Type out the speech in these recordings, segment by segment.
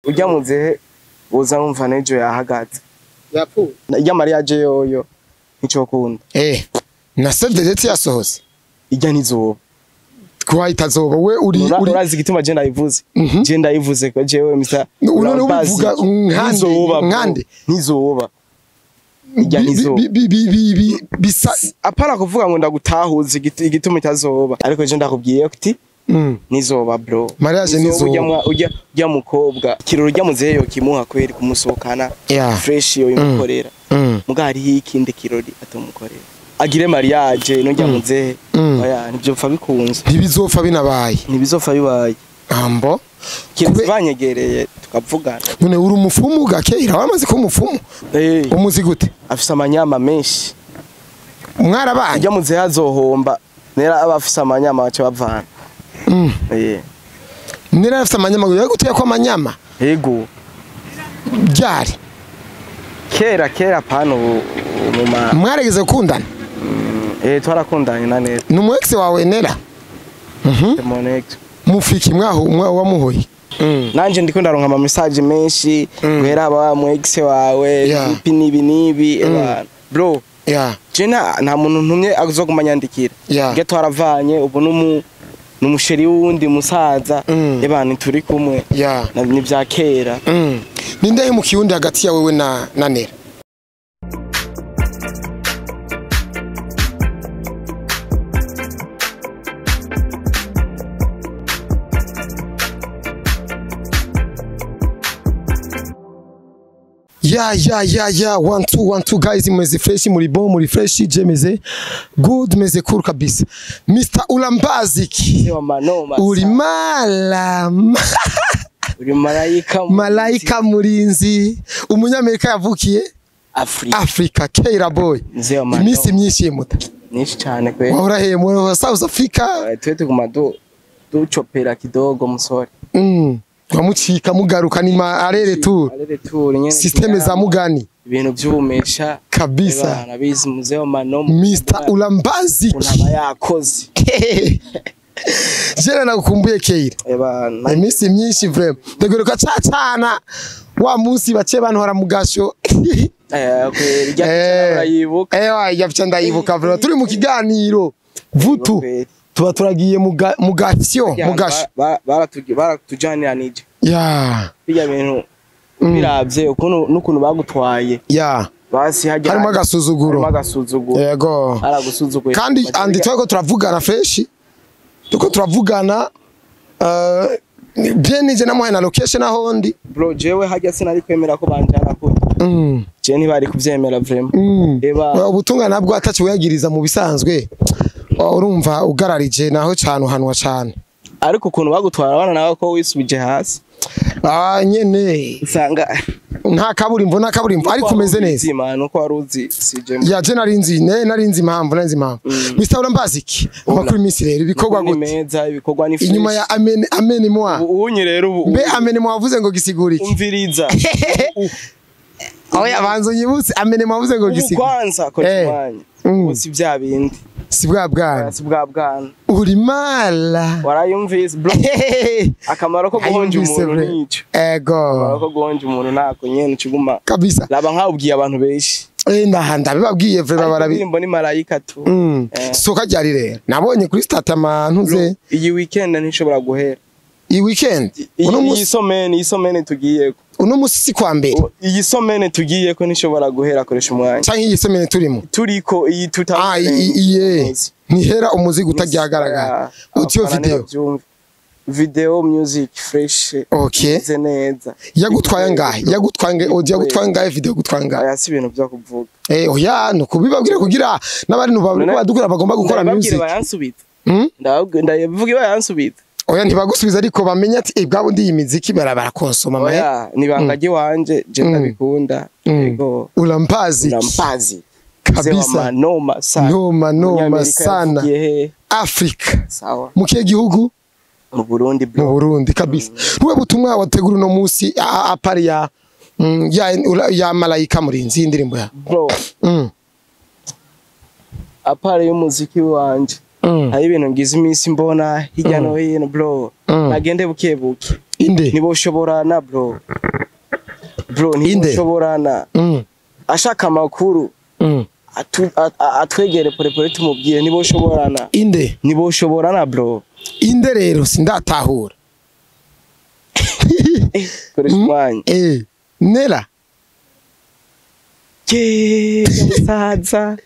urya muzehe uza numva nejo yahagaze yapfuye irya mariage yoyo nico kunda na save the date yasohose irya nizoba kwa itazoba we uri urazi gituma je ndayivuze je ndayivuze ko jewe Mr. None ubivuga nkande nizoba irya nizoba bisa apara kuvuga ngo ndagutahuza igituma itazoba ariko je ndakubwiye kuti nizoba bro mariage nizoba ujya mukobwa kiroro ujya muzehe yo kimuha kweri kumusohokana fresh yo imukorera mugari ikindi kirori atomukorera agire mariage no njya muzehe oya nibyo pfa bikunze ntibizopfa binabaye ntibizopfa bibaye ambo banyegereye tukavugana none uri umufumu gakera wamaze ko umufumu umuzi gute afisa amanyama menshi mwarabanye ujya muzehe azohomba nera abafisa amanyama bace bavana nera afisa amanyama guteye ko amanyama yego byari kera pano mwaregeze kundana twarakundanye na neza numu ex wawe nera mufiki mwaho wamuhoye nanje ndiko ndaronka ama message menshi guhera aba mu ex wawe nibi bro jena nta muntu ntumye azogumanyandikira ge twaravanye ubu numusheri wundi musaza ebana turi kumwe ni bya kera ninde mu kiyundi hagati ya wewe na nera Yeah, 1 2 guys, meze fresh muri bon muri fresh jemeze good meze cool kabisa. Mr. Ulambaziki uri uri malaika murinzi umunyamerika yavukiye Africa Keira boy imisi myinshi muta nyinshi cyane kwe urahe mu South Africa twete kumado duchopera kidogo musore wamucika mugaruka ni arere tour systeme za mugani ibintu by'ubumesha kabisa nabizi muzeo manomo Mr. Ulambaziki unaba yakoze jera nakumbuye Keira imisi myinshi vraiment ndegeruka cyana wa munsi bace banhora mugasho yavya ndayibuka vraiment turi mu kiganiro vutu tuba turagiye mugasho baratujaniranije bijya bintu biravye ukuntu bagutwaye basi hajya harimo agasuzuguro yego aragusuzuguye kandi anditwe ko turavugana fresh tuko turavugana bien nije namuhaye na location ahondi bro jewe hajya sinari kwemera ko banjana ko je ntibari kuvyemera vraiment ubutunga nabwo ataci wiyagiriza mu bisanzwe urumva ugararije naho cyane uhanwa cyane ariko ukuntu bagutwara abana nawe ko wisubije hasi nyene usanga nta kaburimbo ariko umeze neza nuko waruzi CJ je narinzi impamvu Mr. Ulambaziki amakuru iminsi rero ibikorwa gute meza ibikorwa ni inyuma ya amene moi unyi rero mbe amene moi wavuze ngo gisigurike umviriza oya banzo nyibutse amene moi wavuze ngo gisigurike kwanza ko twanye si bya bindi si bwa bwana uri mala warayumvise bro akamaro ko guhonja umuntu nico akamaro ko guhonja umuntu nako nyene ciguma kabisa laba nkawubwiye abantu beshi ndahanda bibabwiye vraiment barabi ni malaika tu soka ryari rero nabonye kuri stat amantuze iyi weekend ntishobora guhera iyi weekend iyi somene tugiye uno musi kwa mbere iyi somene tugiye ko nishobora guhera koresha umwanya cyangwa iyi somene turiko iyi tuta nihera umuziki utagihagaragara utyo video music fresh neza yagutwaye ngahe video gutwaye ngahe si ibintu byo kuvuga oya no kubibabwira kugira n'abantu badukora bagomba gukora music ndavuga bayansubita oya ntibagusubiza ariko bamenya ati bwabo ndi imiziki barakonsoma oya nibangage wanje je ndabikunda yego Ulambaziki kabisa noma sana Africa sawa mukiye gihugu mu Burundi bro mu Burundi kabisa ruwe butumwa wategura no musi apari ya malaika murinzi indirimbo ya bro apari y'umuziki wanje hari ibintu ngize iminsi mbona hirya no hino bro nagende bukebuke inde niboshoborana bro niboshoborana ashaka amakuru atwegere pore tumubwire niboshoborana inde niboshoborana bro inde rero sindatahura koreshwanya nera musaza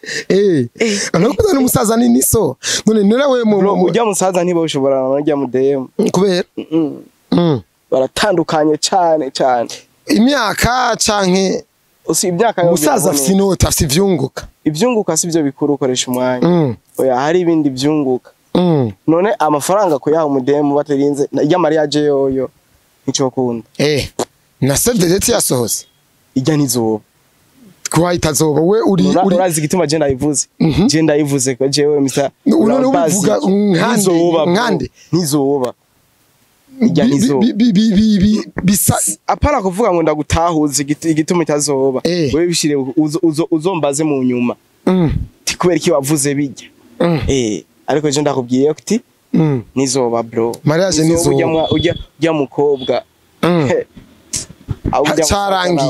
anakuza n'umusaza nini so none nera we mu ujya musaza ntiboshoborana n'ujya mudemu kubera baratandukanye cyane imyaka canke usi imyaka musaza afite inota afite ivyunguka sivyo bikuru ukoresha umwanya oya hari ibindi vyunguka none amafaranga ko yaho mudemu batarinze ijya mariage yoyo nico kunda na sedete yasohose ijya nizoba kwa itazoba we uri urazi gituma je ndayivuze ko jewe Mr. None ubivuga nkande nizoba ijya nizoba bisa apara kuvuga ngo ndagutahuza igituma itazoba wewe bishire uzombaze mu nyuma tikubera iki wavuze bijya ariko je ndakubwiye kuti nizoba bro mariage nizoba ujya mukobwa charangi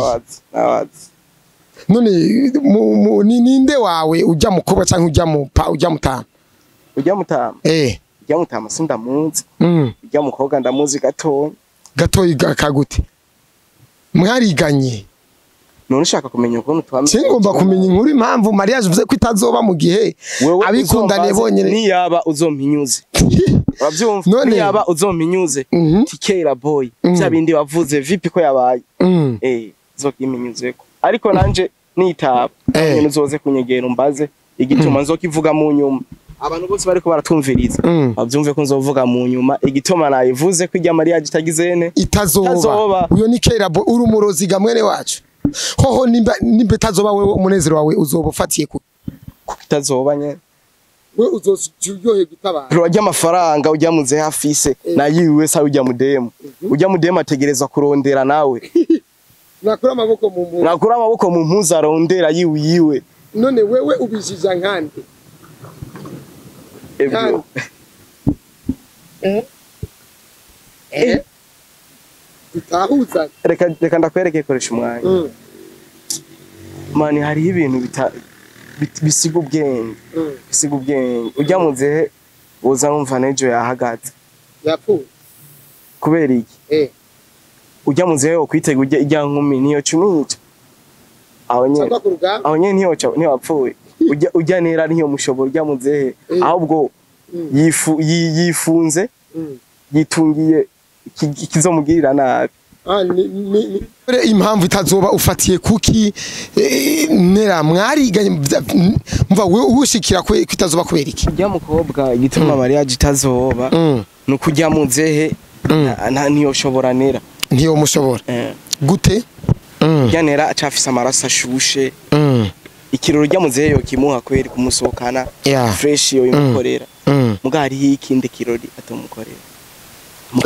none ninde wawe ujya mukobwa canke ujya mutama ujya mutama sindamuzi ujya mukobwa ndamuzi gatoyi kagute mwariganye none ushaka kumenya ukuntu twamenye singomba kumenya inkuru impamvu mariage uvuze ko itazoba mu gihe abikundane bonyene niyaba uzompinyuze uravyumva niyaba uzompinyuze tikera boy bya bindi wavuze vipi ko yabaye zokimenyuzeko ariko nanje nitaba nyene uzoze kunyegera umbaze igituma nzokivuga mu nyuma abantu bose bariko baratumviriza bavyumve ko nzovuga mu nyuma igituma nayivuze ko ijya mariage itagizene itazoba uyo ni kera boy uri umurozi gamwene wacu hoho nimba itazoba wewe umunezero wawe uzoba ufatiye ku itazoba nyene we uzosyohe gutabara bro ajya amafaranga ujya muze hafise na yiwe sa ujya mudemu ategerezwa kurondera nawe nakura amaboko mu mpuzu arondera yiwe none wewe ubijija nkande utahuza reka ndakwereke koresha umwanya mani hari ibintu bisiga ubwenge ujya muzehe uza numva nejo yahagaze yapfuye kubera iki ujya muzehe wo kwitega ujya nkumi niyo cumica aho nyene niyo wapfuye ujya nera niyo mushobora ujya muzehe ahubwo yifunze yitungiye ikizomugirira nabi impamvu itazoba ufatiye kuki nera mwariganye mva we ushikira ko itazoba kubera iki ujya mukobwa igituma mariage itazoba no kujya muzehe ntiyoshobora nera ntiyo mushobora gute yanera acafise amaraso ashushe ikiroro rya muzehe yo kimuha kweri kumusohokana fresh yo imukorera mugari hikinde kirori atamukorera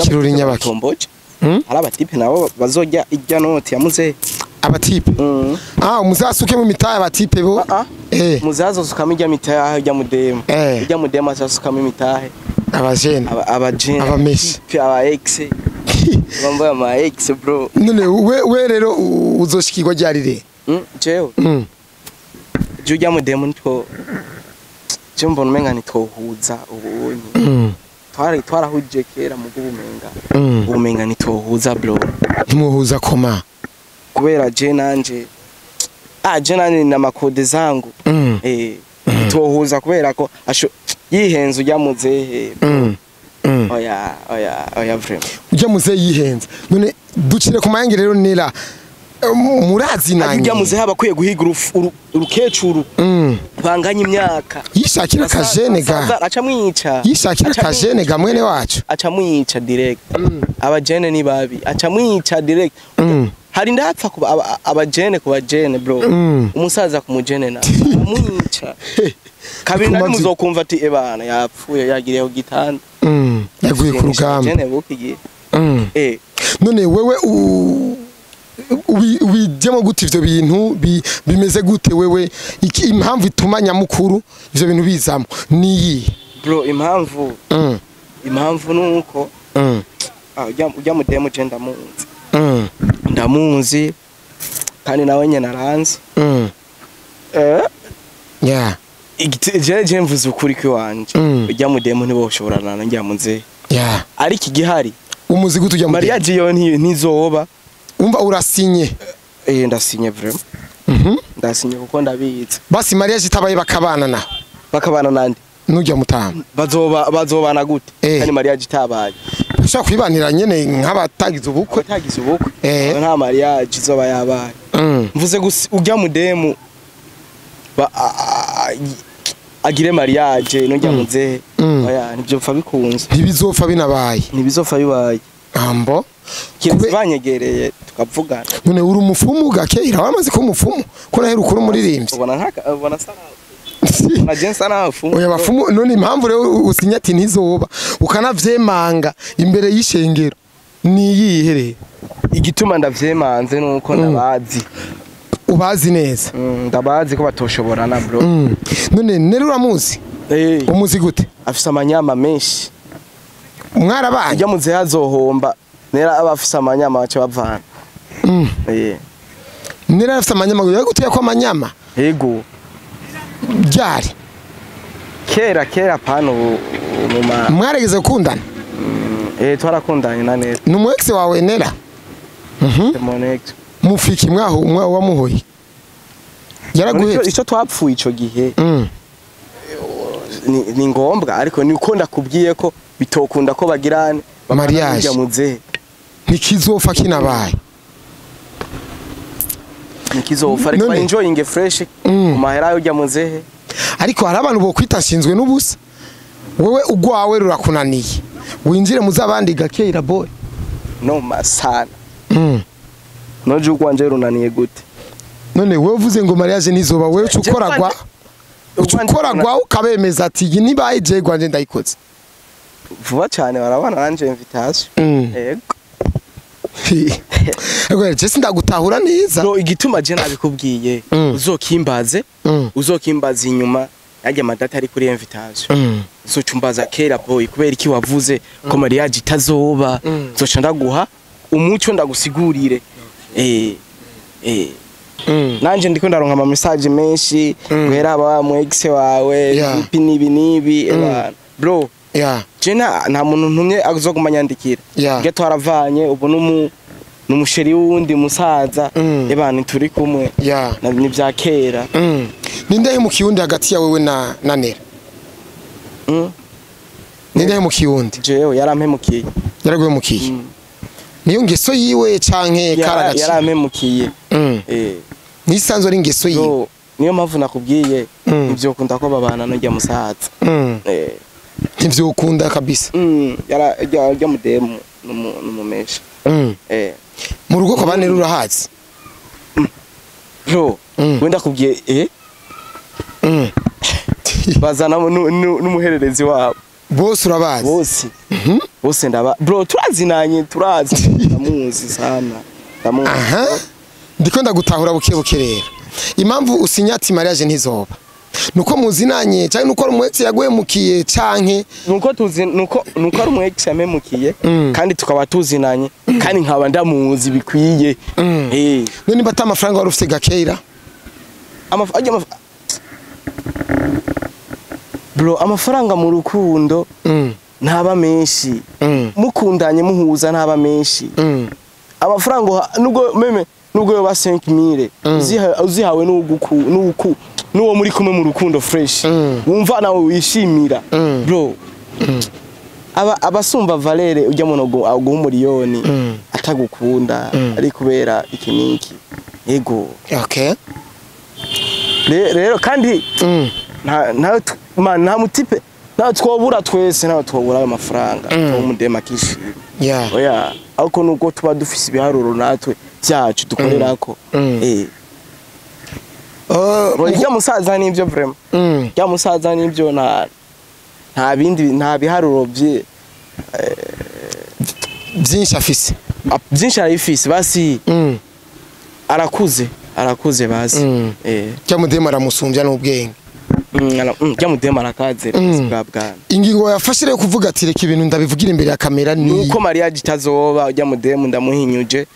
kirori nyabatomboje hari abatipe nabo bazojya ijya noti ya muzehe abatipe umuzasuke mu mitaye abatipe bo muzazo sukama ijya mitaye ijya mudemu asasukama imitahe abajene abameshi aba ex bambaye ama ex bro none we rero uzoshikirwa ryarire jewe ujya mudemu nitwo je mbona umenga nitwohuza ubunye twarahuje kera mu ubumenga nitwohuza bro ntimuhuza koma kubera je nanje na makode zangu twohuza kubera ko yihenze ujya muzehe oya vraiment ujya muzehe yihenze none ducire ku mayange rero nera murazi nanye ujya muzehe abakwiye guhiga urukecuru banganya imyaka yishakira kajene ga acamwica yishakira kajene ga mwene wacu acamwica direct abajene ni babi acamwica direct hari ndapfa kuba abajene ku bajene bro umusaza ku mujene na amwica kabiri nari muzokumva ati ebana yapfuye yagiriyeho gitanda yaguye ku rugamba bajene bukigiye none wewe ubijemo gute ivyo bintu bimeze gute wewe impamvu ituma nyamukuru ivyo bintu bizamo niyi bro impamvu nuko ujya mudemu je ndamuzi ndamuzi kandi nawe nyene aranzi yeah je mvuze ukuri kwanje ujya mudemu ntiboshoborana njya munze yeah ariko igihari umuzi gute ujya Maria Giyo ntizoba umva urasinye ndasinye vraiment ndasinye kuko ndabizi basi Maria zitabaye bakabana nande nujya mutama bazobana gute kandi Maria gitabaye ushaka kwibanira nyene nk'abatagize ubukwe nta Maria gizoba yabaye mvuze ujya mudemu agire mariage nujya muze oya nibyo pfa bikunze ntibizopfa bibaye ambo kibanyegereye tukavugana none uri umufumu gakera wamaze ko umufumu ko nahera ukuru muririmbye ubona sana oya bafumu none impamvu rero usinya ati ntizoba ukanavyemanga imbere y'ishengero ni yihere igituma ndavyemanze nuko nabazi ubazi neza ndabazi ko batoshoborana bro none nero uramuzi umuzi gute afise amanyama menshi mwarabanye ujya muze hazohomba nera abafise amanyama bace bavana nera afise amanyama gute ko amanyama yego byari kera pano mwaregeze gukundana twarakundanye na neza numu ex wawe nera mufiki mwaho wamuhoye yaraguhetse icyo twapfuye ico gihe ni ngombwa ariko niko ndakubwiye ko bitokunda ko bagirane mariage muze ntikizofa kinabaye nikizofa ariko enjoying fresh kumahera yo muzehe ariko hari abantu bo kwitashinzwe n'ubusa wewe ugwawe rurakunaniye winjire muzabandi gakera boy no masana noje ukwanje runaniye gute none wewe uvuze ngo mariage ntizoba wewe ukoragwa ukabemeza ati nibaye je gwanje ndayikoze vuba cyane barabana nanje invitation yego je sindagutahura neza no igituma je nabikubwiye uzokimbaza inyuma yajya madata ari kuri invitation uzocumbaza kera boy kubera iki wavuze ko mariage itazoba zoca ndaguha umucyo ndagusigurire nanje ndiko ndaronka ama message menshi guhera aba mu ex wawe nibi bro nta muntu ntumye azogumanyandikira nge twaravanye ubu numusheri wundi musaza ebana turi kumwe ni bya kera nindahe mu kiyundi hagati ya wewe na nera nindahe mu kiyundi jewe yarampemukiye niyo ngeso yiwe canke karagaci yarampemukiye nisanzwe ari ngeso yiwe niyo mpamvu nakubwiye ivyo kunda ko babana no jya musaza ivyo ukunda kabisa yara mudemu numumesha mu rugo ko bane rurahazi bro wenda kubwiye bazana n'umuhererezi wabo bose urabazi bose ndaba bro turazinanye ndamuzi sana ndiko ndagutahura buke rero impamvu usinya ati mariage ntizoba nuko muzinanye cyane nuko umwetse yaguhemukiye canke nuko ari umwetse yamemukiye kandi tukaba tuzinanye kandi nkaba ndamuzi bikwiye none bata amafaranga wari ufite gakera bro amafaranga mu rukundo ntaba menshi mukundanye muhuza ntaba menshi amafaranga nubwo yoba 5000 uzihawe n'uwo muri kumwe mu rukundo fresh wumva nawe wishimira bro abasumva valere ujya muno aguha umuriyoni atagukunda ari kubera iki niki yego rero kandi nta mutipe nta twobura twese nta twobura ayo mafaranga umudema kishira oya ariko nuko tuba dufise ibiharuro natwe byacu dukorerako ujya musaza n'ibyo vraiment ujya musaza n'ibyo nta biharuro byinshi afise byinshi arifise basi arakuze basi cyo mudema aramusumbya n'ubwenge Jya mudema arakaze bwa bwana. Ingingo yafashire kuvuga ati reka ibintu ndabivugira imbere ya kamera ni nuko mariage itazoba jya mudema ndamuhinyuje.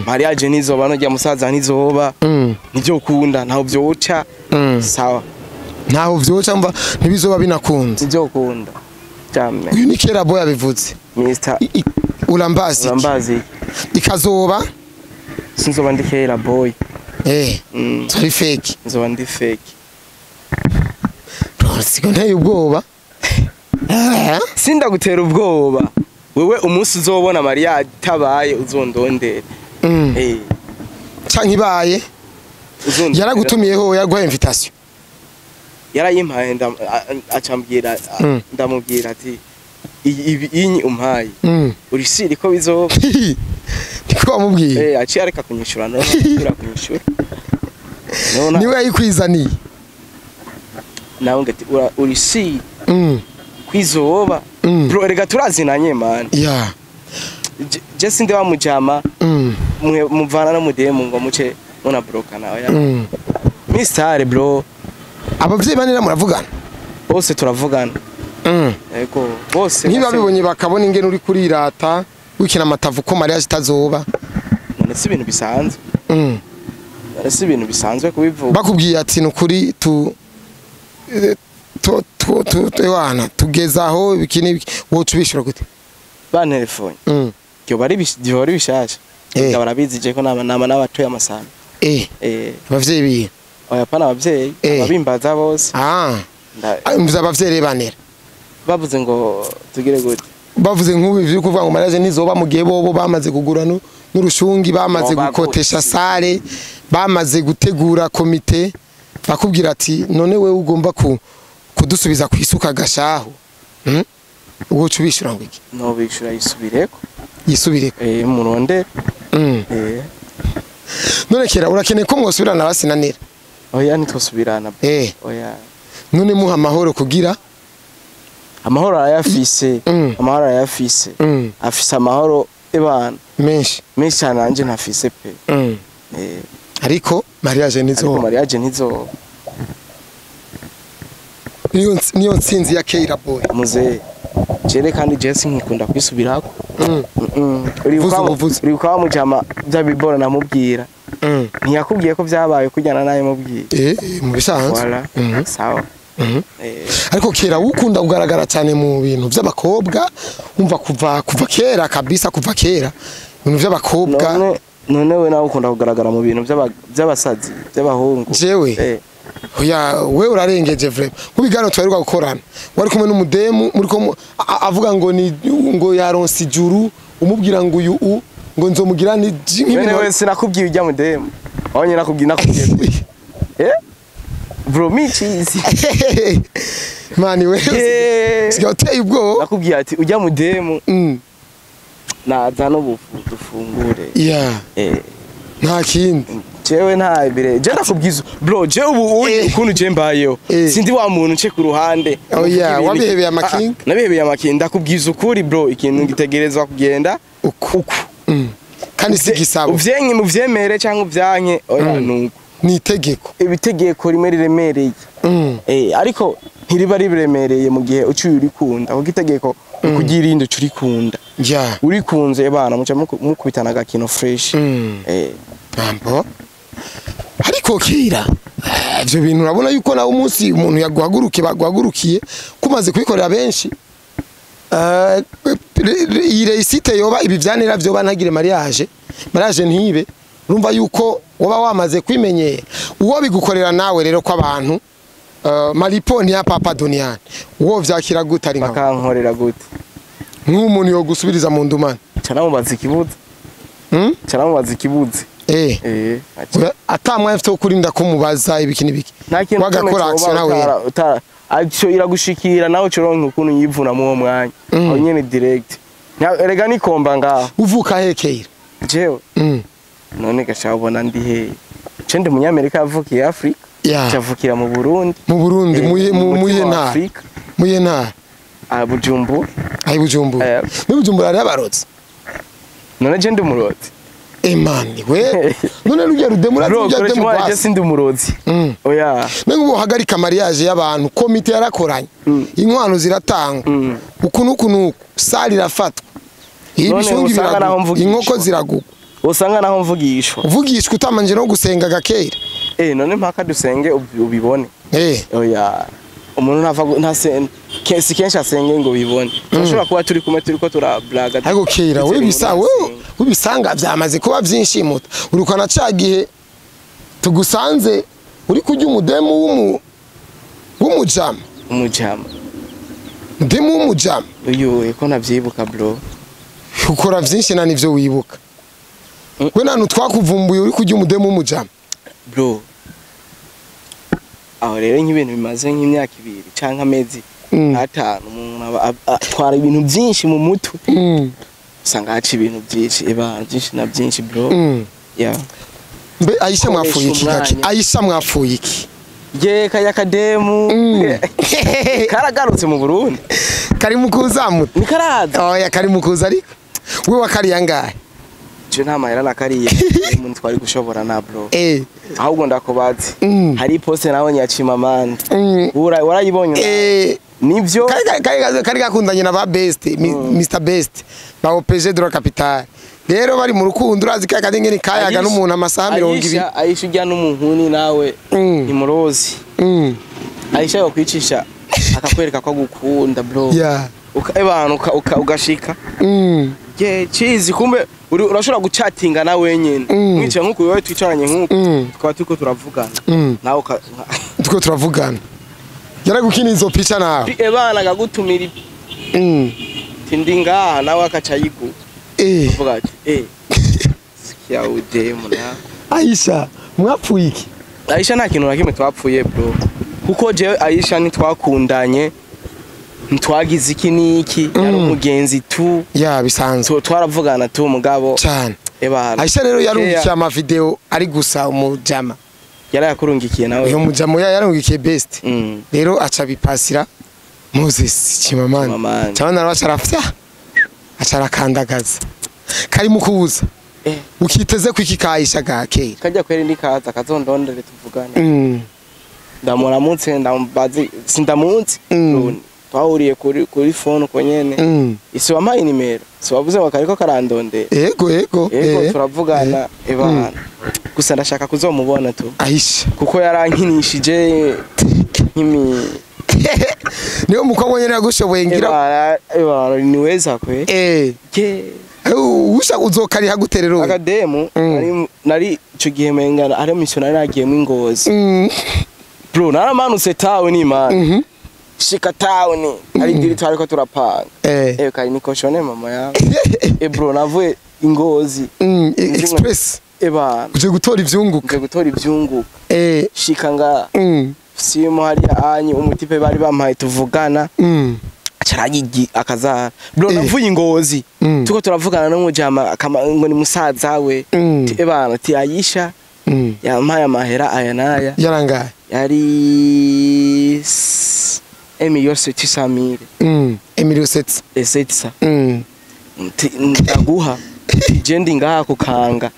Mariage nizoba no jya musaza nizoba. Nivyo ukunda ntaho byoca. Sawa. Ntaho vyoca mva ntibizoba binakunze. Nivyo ukunda. Cyame. Uyu ni Kera Boy yabivuze. Mr. Ulambazi. Ikazoba sinzoba ndi Kera Boy. Sorry fake. Nzoba ndi fake. Siko nteye ubwoba. Sinda gutera ubwoba. Wewe umunsi uzobona Maria tabaye uzondondera. Canke ibaye. Yaragutumiyeho yaguha invitation. Yarayimpaye acambwira ndamubwira ati iyi umpaye. Urisiri ko bizoba. Niko amubwiye. Aciye areka kunyishura no kunyishura. Niwe yayikwizaniye. Nawe ngati urisi kwizoba bro rega turazinanye man je sinde wa mujama muvana no mudemu ngo muce mona broka nawe Mr. bro abavyeyi banira muravugana bose turavugana ego bose niba bibonye bakabona ingene uri kurirata wikina amatavu ko mariage itazoba none si ibintu bisanzwe si ibintu bisanzwe kubivuga bakubwiye ati nukuri wana tugezaho bikini wocu bishura gute ba telefone cyo bari bishasha barabizi je ko nama n'abatoye amasana abavyeyi biye oya pana abavyeyi abimbaza bose mvuze abavyeyi banera bavuze ngo tugire gute bavuze nk'ubu byo kuvuga ngo mariage nizoba mu gihe bobo bamaze kugura n'urushungi bamaze gukotesha sale bamaze gutegura komite bakubwira ati none wewe ugomba kudusubiza kwisuka gashaho uwo cubishura ngo iki no bishura yisubireko muronde none Kera urakeneye ko mwosubirana basinanira oya nitosubirana oya none muha amahoro kugira amahoro arayafise afise amahoro ebana menshi nanje ntafise pe ariko mariage nizo niyo nsinzi ya Kera Boy muze jere kandi Jesse nkikunda kwisubirako uri kwa mujama byabibora namubwira ntiyakubwiye ko byabaye kujyana naye mubwira mu bisanzwe sawa ariko Kera ukunda kugaragara cyane mu bintu by'abakobwa umva kuva kera kabisa kuva kera ibintu by'abakobwa none we nawe ukunda kugaragara mu bintu by'abasazi by'abahungu jewe oya we urarengeje vraiment kubigano twarirwa gukorana wari kumwe n'umudemu muri ko avuga ngo yaronse ijuru umubwira ngo uyu ngo nzomugira ni nk'ibintu wese nakubwiye ujya mudemu abonye nakubwiye bro michizi mani we sigoteye ubwo nakubwiye ati ujya mudemu naza no bufungure nta kindi jewe nta bire je nakubwiza bro je ubu ukuntu je mbayeho sindi wa muntu nce ku ruhande wabihebeye amakinga nabihebeye amakinga ndakubwiza ukuri bro ikintu ngitegerezwa kugenda uku kandi sigisabo uvyenye mu vyemere cyangwa uvyanke oya nuko ni itegeko ibitegeko rimwe riremereye ariko ntiriba riremereye mu gihe uciye uri kunda kuko itegeko kugira indi uci uri kunda uri kunze bana muca mukubitana agakino fresh ambo ariko Kera ivyo bintu urabona yuko nawe umunsi umuntu baguhagurukiye kumaze kubikorera benshi iyi reisite yoba ibi vyanira vyoba ntagire mariage ntibe urumva yuko woba wamaze kwimenyera uwo bigukorera nawe rero ko abantu maripo ni ya papa Doniane uwo vyakira gute ari nkaho bakankorera gute nk'umuntu yo gusubiriza mu ndumane cyanamubaza ikibuze atamwe afite kurinda ko mubaza ibiki nibiki wagakora action nawe aco iragushikira nawe coronka ukuntu yivuna mu mwanya aho nyene direct erega nikomba ngaho uvuka he Kera jewe none gashabona ndi he cende munyamerika yavukiye Afrika cyavukira mu Burundi muye nta Bujumbura Bujumbura ari abarotse none je ndi umurotsi Emani we none rujya rudemura rujya demu basi sindi umurozi oya nengo hagarika mariage y'abantu komite yarakoranye inkwano ziratanga ukuntu sali rafatwa ibishungi biraguka inkoko ziraguka usanga naho mvugishwa utamanje no gusenga gakera none mpaka dusenge ubibone oya umuntu ntasi kenshi asenge ngo bibone turashobora kuba turi kumwe turiko turablaga ariko kera ubisanga byamaze kuba byinshi urukana cagihe tugusanze uri kujya umudemu w'umujama mudemu w'umujama uyu ko navyibuka bro ukora byinshi na nivyo wibuka we nanu twakuvumbuye uri kujya umudemu w'umujama bro aho rero nk'ibintu bimaze nk'imyaka 2 canka amezi 5 umuntu atwara ibintu byinshi mu mutwe usanga haci ibintu byinshi byinshi na byinshi bro mbe Aisha mwafuye iki gaki Aisha mwafuye iki kaya kademu karagarutse mu Burundi kari mukuzamu ni karaza oya kari mukuza ariko we wakari yangahe je nta mahera nakariye umuntu twari gushobora na bro ahubwo ndakubazi hari poste nawe nyacima man warayibonye nivyo kari gakundanye na ba best Mr Best ba OPG de la capitale rero bari mu rukundo urazi ka kadengeni kayaga n'umuntu amasaha 200 Aisha ujya n'umuhuni nawe ni murozi Aisha yo kwicisha akakwereka ko gukunda bro ugashika chizi kumbe urashobora guchatinga na wenyene mwice nkuko wewe twicaranye nkuko tukaba turiko turavugana nawe tuko turavugana yaragukina izo picha nawe bana gagutumira tindinga nawe akaca yigu uvuga ati sikia udemu na Aisha mwapfuye iki Aisha nta kintu nakimwe twapfuye bro kuko je Aisha ntitwakundanye ntwagize iki niki yari umugenzi tu bisanzwe twaravugana tu mugabo cyane Aisha rero yarungikiye ama video ari gusa umujama yakurungikiye nawe uyo mujama yarungikiye best rero aca bipasira Moses Chimamani cyane narabasharafya acara kandagaza kari mukuza ukiteze kwiki Aisha gake kajya kweri ndikaza kazondondere tuvugana ndamuramutse ndambazi sindamunsi twahuriye kuri phone ko nyene isi wampaye nimero so wavuze wakariko karandondera yego turavugana ebana gusa ndashaka kuzomubona tu Aisha kuko yarankinishije nkimi niyo mukobwa nyene yagushoboye ngira ebana niweza kwe usha uzokariha guterero akademu nari ico gihe mengana ari missionary agiyemo ingozi bro naramanutse tawe ni man shika town ari ndiri twariko turapanga kari nikoshone mama yawe bro navuye ingozi express eba uje gutora ivyunguka shika nga simo hari anyi umutipe bari bampaye tuvugana caragigi akazara bro navuye ingozi tuko turavugana no mujama ngo ni musaza we ebana ti Aisha yampaye amahera aya naya yarangaye yari Emilio Setisamire Emilio Setisa ndaguha jendi ngaha kukanga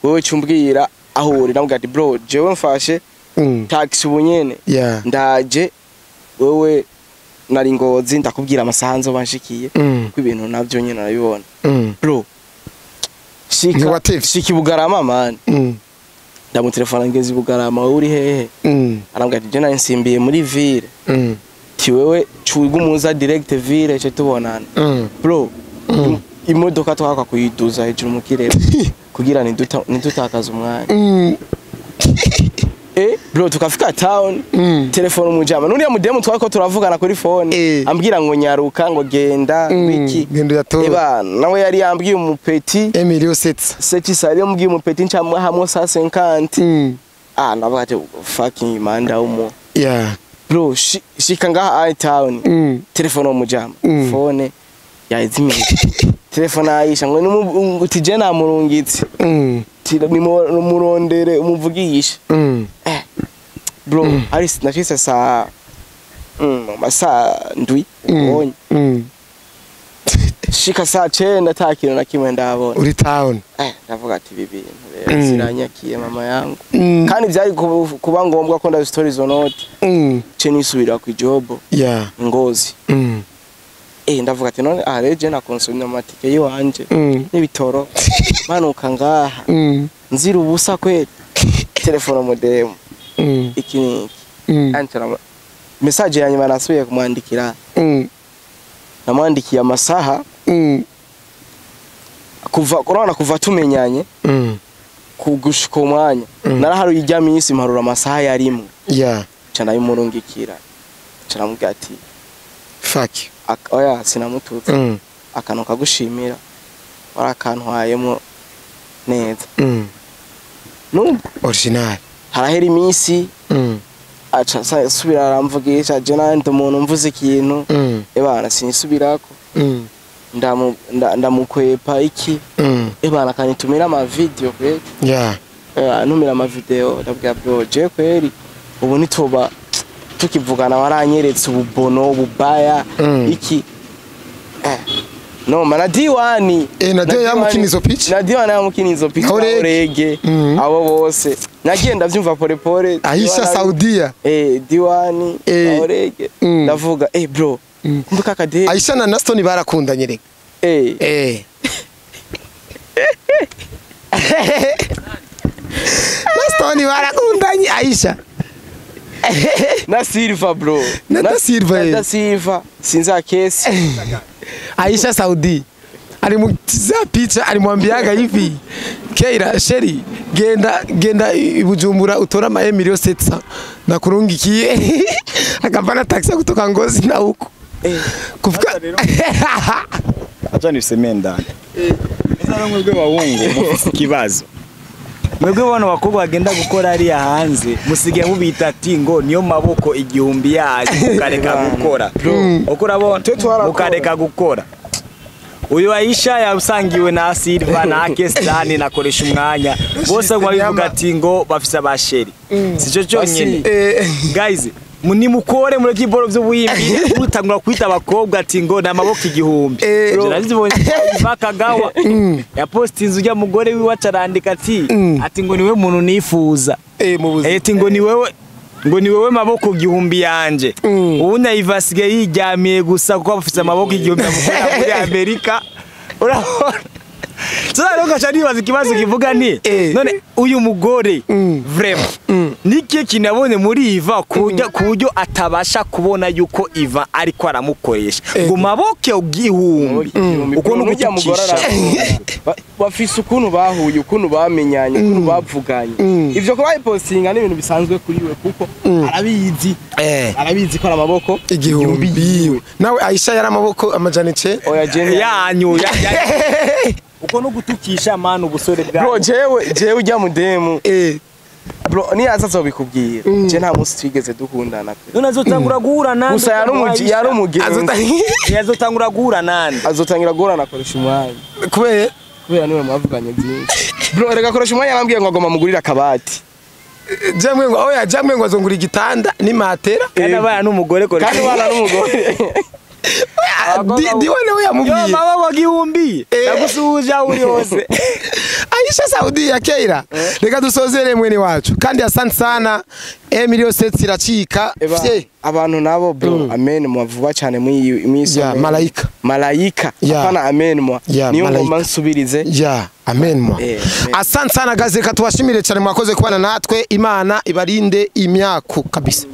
wewe cumbwira aho uri navuga ati bro jewe mfashe taxi bunyene ndaje wewe nari ngozi ndakubwira amasaha nzo banshikiye ko ibintu navyo nyene nabibona bro shiki Bugarama man ndamutelefona ngezi Bugarama uri hehe arambwira ati je nari nsimbiye muri ville ti wewe cugumuza direct ville cyo tubonana bro imodoka twaka kuyiduza hejuru mu kirere kugira nidutakaza umwanya bro tukafika town telefone umujama nuriya mudemu twako turavugana kuri phone ambwira ngo nyaruka ngo genda wiki gendo yato nawe yari yambwiye umupeti Emilio Setisa yari yambwiye umupeti ncamwe hamwe 150 ndavuga ati fucking manda umo bro shika ngaha town telefone umujama phone yazimye telefone Aisha ngo utije namurungitse nimurondere umuvugisha bro ari nashise saa masa ndwi onye shika saa 9 ata kintu na kimwe ndabona uri town ndavuga ati ibi bintu rero ziranyakiye mama yangu kandi byari kuba ngombwa ko nda stories on note ce nisubira ku job Ngozi ndavuga ati none areje na consumye amatike yiwanje n'ibitoro manuka ngaha nzira ubusa kwe telefone modem iki antara message yanyuma nasubiye kumwandikira namwandikiye amasaha kuva tumenyanye kugushika umwanya narahari ijya minsi mparura amasaha yarimwe cyana y'umurungikira caramubwira ati fuck oya sinamututse akantu kagushimira warakantwayemo neza no original harahera iminsi aca subira aramvugisha je nandi umuntu mvuze ikintu ebana sinisubirako ndamukwepa iki ebana kanitumira ama video kweli numira ama video ndabwira bro je kweli ubu nitoba tukivugana waranyeretse ububono ububaya iki no mana diwani nadio yamukinizo pitch yamukinizo pitch orege abo bose nagenda byumva pole Aisha Saudia diwani orege ndavuga bro kumbuka kade Aisha na Naston barakundanye rega Naston barakundanye Aisha na Silva bro na Silva sinza kesi Aisha Saudi alimutiza picha alimwambiaga hivi Keira sheri genda ibujumbura utora ma Emilio Setsa na kurungikiye akapana taxi kutoka Ngozi na huko kufika acha niseme ndani nza mwebwe bawungu mufise kibazo mwebwe bano bakobwa bagenda gukora ari hanze musige mubita ati ngo niyo maboko igihumbi yaje mukareka gukora ukurabona mukareka gukora uyu Aisha yasangiwe na Silva na Kestani nakoresha umwanya bose babivuga ati ngo bafise abasheri sico cyonyine guys muni mukore muri kiboro by'ubuyimbi mutangura kwita abakobwa ati ngo namaboko igihumbi narazibonye bakagawa ya post inzu ya mugore wiwe acarandika ati ngo niwe muntu nifuza ati ngo ni wewe maboko igihumbi yanje ubundi ayivasige yijyamiye gusa kuko bafite amaboko igihumbi muri Amerika urabona Sasa roga chadibaza ikibazo kivuga ni none uyu mugore vraiment niki kinabone muri Iva kujyo atabasha kubona yuko Iva ariko aramukoresha ngo maboke ugihumbi ukuntu kujya mugorara bafise ukuntu bahuye ukuntu bamenyanye ukuntu bavuganye ivyo ko bayipostinga n'ibintu bisanzwe kuri we kuko arabizi ko amaboko igihumbi nawe Aisha yari amaboko amajanice oya jene yanyu uko no gutukisha manu ubusore bwa bro jewe ujya mudemu bro ni azazo bikubwira je nta musi twigeze dukundana none azotangura guhura nande gusa yari umugenzi azotangura guhura nande azotangira guhura nakoresha umwanya kubera niwe mwavuganye byinshi bro rega koresha umwanya arambwiye ngo agoma mugurira akabati jamwe ngo azongura igitanda ni matera kandi abana n'umugore koresha kandi bana n'umugore diwe nawe yamubwiye yo mama wagihumbi nagusuja uri hose Aisha Saudi ya Keira reka dusozere mwene wacu kandi asante sana Emilio Setsi iracika abantu nabo bro amen mwavuba cyane mwisi malaika apana amen mwa niyo ngoma nsubirize amen mwa asante sana gaze reka tubashimire cyane mwakoze kubana natwe Imana ibarinde imyaku kabisa.